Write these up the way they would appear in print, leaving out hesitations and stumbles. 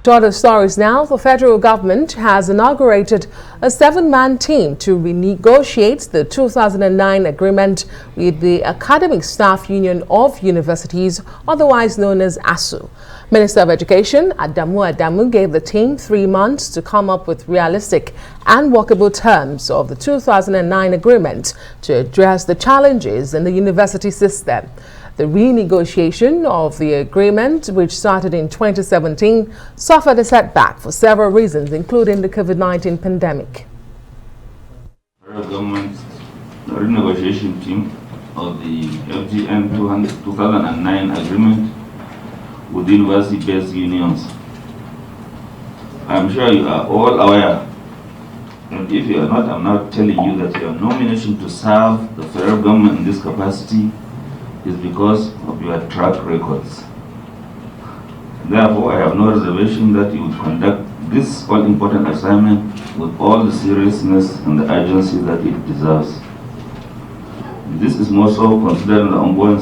To other stories now, the federal government has inaugurated a 7-man team to renegotiate the 2009 agreement with the Academic Staff Union of Universities, otherwise known as ASUU. Minister of Education Adamu gave the team 3 months to come up with realistic and workable terms of the 2009 agreement to address the challenges in the university system. The renegotiation of the agreement, which started in 2017, suffered a setback for several reasons, including the COVID-19 pandemic. The government renegotiation team of the FGN 2009 agreement with university-based unions. I'm sure you are all aware, and if you are not, I'm not telling you that your nomination to serve the federal government in this capacity is because of your track records. Therefore, I have no reservation that you would conduct this all-important assignment with all the seriousness and the urgency that it deserves. This is more so considering the ongoing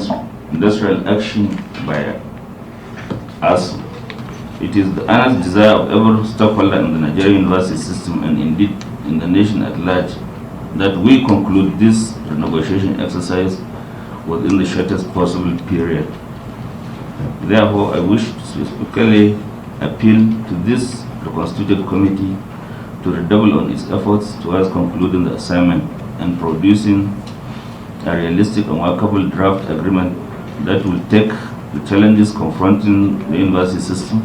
industrial action by us. It is the earnest desire of every stakeholder in the Nigerian university system and indeed in the nation at large that we conclude this renegotiation exercise within the shortest possible period. Therefore, I wish to specifically appeal to this Reconstituted Committee to redouble on its efforts towards concluding the assignment and producing a realistic and workable draft agreement that will take the challenges confronting the university system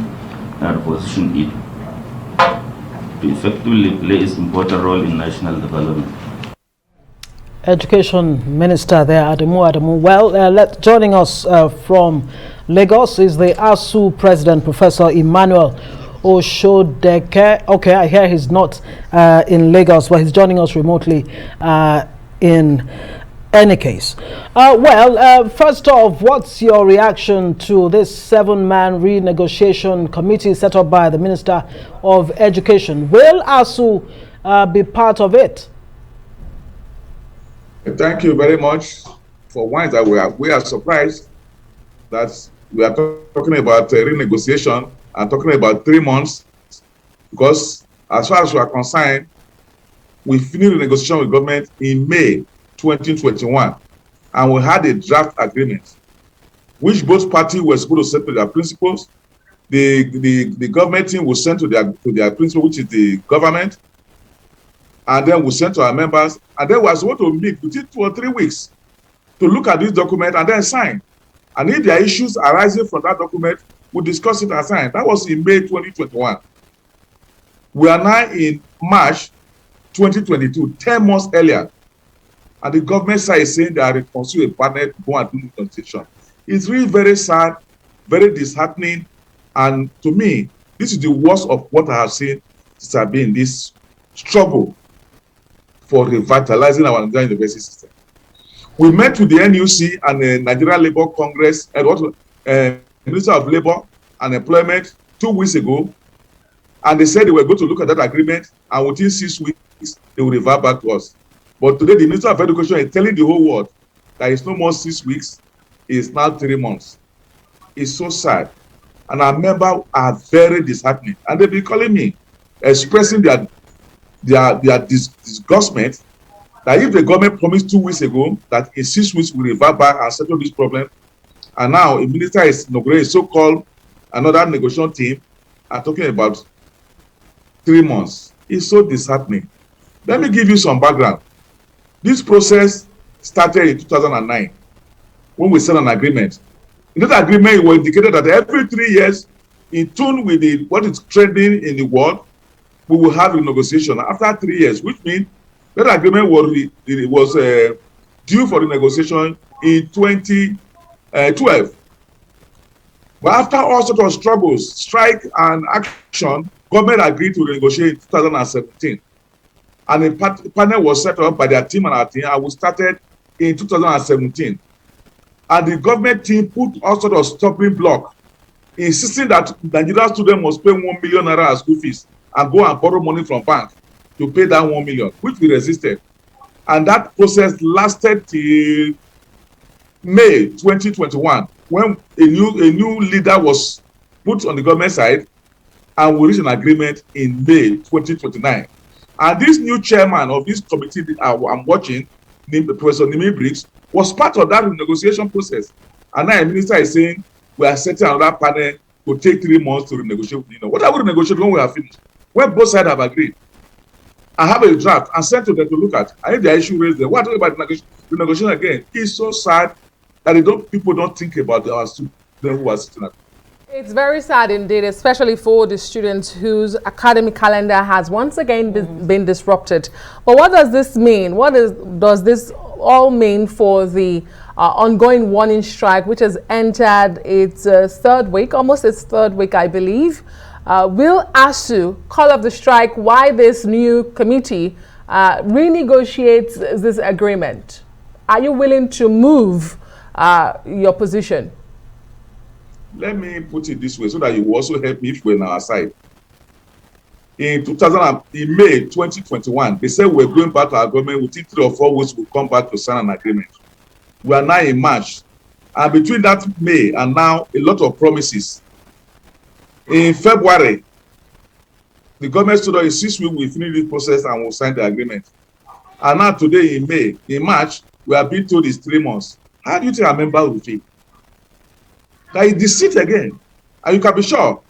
and reposition it to effectively play its important role in national development. Education Minister there, Adamu. Well, joining us from Lagos is the ASUU President, Professor Emmanuel Osodeke. Okay, I hear he's not in Lagos, but he's joining us remotely in any case. First off, what's your reaction to this 7-man renegotiation committee set up by the Minister of Education? Will ASUU be part of it? Thank you very much. For once that we are surprised that we are talking about renegotiation and talking about 3 months, because as far as we are concerned, we finished renegotiation with government in May 2021, and we had a draft agreement which both parties were supposed to set to their principals. The government team was sent to their principal, which is the government, and then we sent to our members, and then we are supposed to meet within 2 or 3 weeks to look at this document and then sign. And if there are issues arising from that document, we'll discuss it and sign. That was in May 2021. We are now in March 2022, 10 months earlier, and the government side is saying they are responsible partner to go and do the constitution. It's really very sad, very disheartening, and to me, this is the worst of what I have seen since I've been in this struggle for revitalizing our Nigerian university system. We met with the NUC and the Nigerian Labour Congress and Minister of Labour and Employment 2 weeks ago, and they said they were going to look at that agreement, and within 6 weeks they will revert back to us. But today the Minister of Education is telling the whole world that it's no more 6 weeks, it's now 3 months. It's so sad, and our members are very disheartened, and they've been calling me, expressing their disgustment that if the government promised 2 weeks ago that in 6 weeks we revert back and settle this problem, and now a minister is inaugurating so-called another negotiation team and talking about 3 months. It's so disheartening. Let me give you some background. This process started in 2009 when we signed an agreement. In that agreement, it was indicated that every 3 years, in tune with what is trending in the world, we will have a negotiation after 3 years, which means that agreement was due for the negotiation in 2012. But after all sorts of struggles, strike and action, government agreed to negotiate in 2017. And a panel was set up by their team and our team, and we started in 2017. And the government team put all sorts of stumbling block, insisting that Nigerian students must pay 1 million naira as school fees and go and borrow money from bank to pay that 1 million, which we resisted. And that process lasted till May 2021, when a new leader was put on the government side, and we reach an agreement in May 2029. And this new chairman of this committee I'm watching, Professor Nimi Briggs, was part of that negotiation process. And now the minister is saying we are setting another panel to take 3 months to renegotiate. What are we renegotiating when we are finished? When both sides have agreed. I have a draft and sent to them to look at. I think the issue raised there. What about negotiation again? It's so sad that people don't think about the students who are sitting at. It's very sad indeed, especially for the students whose academic calendar has once again been disrupted. But what does this mean? Does this all mean for the ongoing warning strike, which has entered its third week, almost its third week, I believe? Will ASUU call off the strike while this new committee renegotiates this agreement? Are you willing to move your position? Let me put it this way so that you will also help me if we're on our side. In May 2021, they said we're going back to our government within 3 or 4 weeks. We'll come back to sign an agreement. We are now in March, and between that May and now, a lot of promises. In February, the government stood on 6 weeks. We finish this process and we'll sign the agreement. And now today in March, we are being told it's 3 months. How do you think our members will feel? That is deceit again. And you can be sure,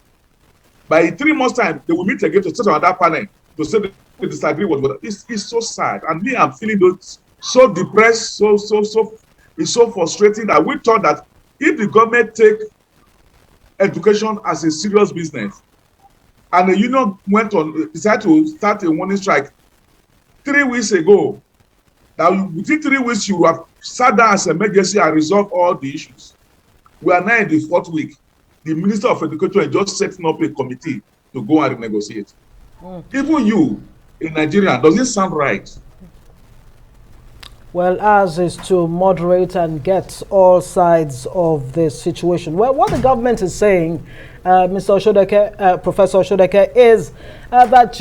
by 3 months' time, they will meet again to sit on that panel to say they disagree with what. It's so sad. And me, I'm feeling so depressed, it's so frustrating that we thought that if the government take education as a serious business, and the union decided to start a warning strike 3 weeks ago, that within 3 weeks you have sat down as an emergency and resolved all the issues. We are now in the 4th week. The Minister of Education is just setting up a committee to go and renegotiate. Even you in Nigeria, does it sound right? Well, ours is to moderate and get all sides of the situation. Well, what the government is saying, Mr. Osodeke, Professor Osodeke, is that,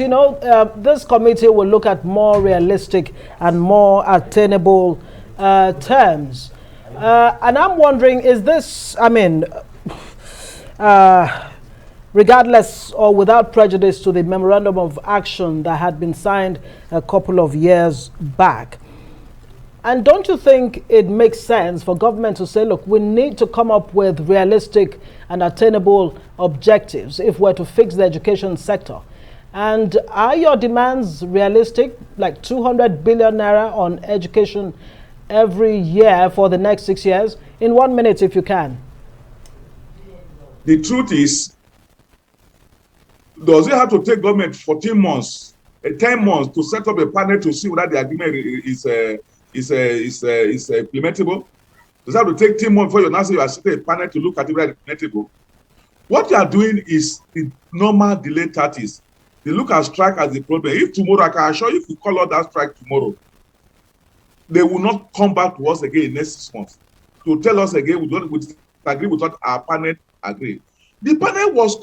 this committee will look at more realistic and more attainable terms. And I'm wondering, is this, regardless or without prejudice to the memorandum of action that had been signed a couple of years back? And don't you think it makes sense for government to say, look, we need to come up with realistic and attainable objectives if we're to fix the education sector? And are your demands realistic, like 200 billion naira on education every year for the next 6 years? In 1 minute, if you can. The truth is, does it have to take government 14 months, 10 months to set up a panel to see whether the agreement is implementable? Does it have to take 10 months before you now say you are setting a panel to look at it whether it's implementable? What you are doing is the normal delay tactics. They look at strike as the problem. If tomorrow, I can assure you, if you call out that strike tomorrow, they will not come back to us again in the next 6 months to tell us again we disagree with what our panel agreed. The panel was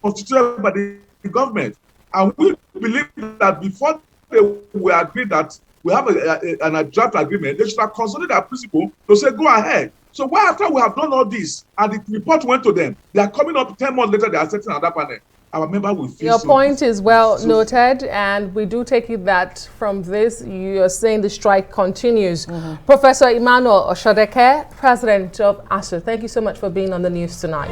constituted by the government, and we believe that before they will agree that we have a draft agreement, they should have consulted our principal to say go ahead. So why after we have done all this and the report went to them, they are coming up 10 months later, they are setting another panel. Our member will feel your point is well noted, and we do take it that from this you are saying the strike continues. Professor Emmanuel Osodeke, President of ASUU, thank you so much for being on the news tonight.